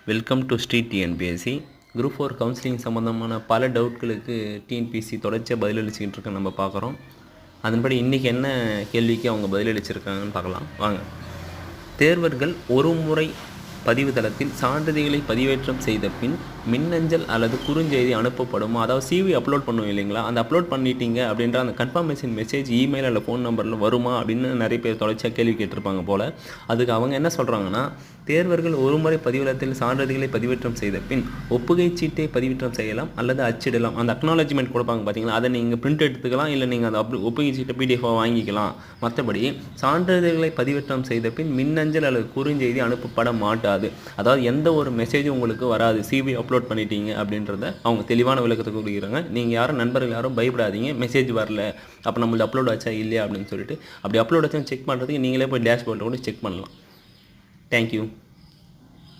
Welcome to Shri TNPSC group 4 counselling சம்மந்தமான பல டவுட்களுக்கு TNPSC தொடர்ச்சியாக பதிலளிச்சுக்கிட்டு இருக்க நம்ம பார்க்குறோம். அதன்படி இன்றைக்கி என்ன கேள்விக்கு அவங்க பதிலளிச்சிருக்காங்கன்னு பார்க்கலாம் வாங்க. தேர்வர்கள் ஒரு முறை பதிவு தளத்தில் சான்றிதழ்களை பதிவேற்றம் செய்த பின் மின்னஞ்சல் அல்லது குறுஞ்செய்தி அனுப்பப்படுமா? அதாவது சிவி அப்லோட் பண்ணுவோம் இல்லைங்களா, அந்த அப்லோட் பண்ணிட்டீங்க அப்படின்ற அந்த கன்ஃபர்மேஷன் மெசேஜ் இமெயில் அல்ல ஃபோன் நம்பரில் வருமா அப்படின்னு நிறைய பேர் தொடர்ச்சியாக கேள்வி கேட்டிருப்பாங்க போல். அதுக்கு அவங்க என்ன சொல்கிறாங்கன்னா, தேர்வர்கள் ஒரு முறை பதிவிடத்தில் சான்றிதழ்களை பதிவேற்றம் செய்த பின் ஒப்புகை சீட்டை பதிவேற்றம் செய்யலாம் அல்லது அச்சிடலாம். அந்த அக்னாலஜ்மெண்ட் கொடுப்பாங்க பார்த்தீங்களா, அதை நீங்கள் பிரிண்ட் எடுத்துக்கலாம், இல்லை நீங்கள் அந்த ஒப்புகை சீட்டை பிடிஎஃபாக வாங்கிக்கலாம். மற்றபடி சான்றிதழ்களை பதிவேற்றம் செய்த பின் மின்னஞ்சல் அல்லது குறுஞ்செய்தி அனுப்பப்பட மாட்டாது. அதாவது எந்த ஒரு மெசேஜும் உங்களுக்கு வராது சிவி அப்லோட் பண்ணிட்டீங்க அப்படின்றத அவங்க தெளிவான விளக்கத்தை கொடுக்குறாங்க. நீங்கள் யாரும் நண்பர்கள் யாரும் பயப்படாதீங்க, மெசேஜ் வரல அப்போ நம்மளுக்கு அப்லோட் ஆச்சா இல்லையா அப்படின்னு சொல்லிட்டு. அப்படி அப்லோட் ஆச்சுன்னு செக் பண்ணுறதுக்கு நீங்களே போய் டேஷ்போர்டில் கூட செக் பண்ணலாம். தேங்க்யூ.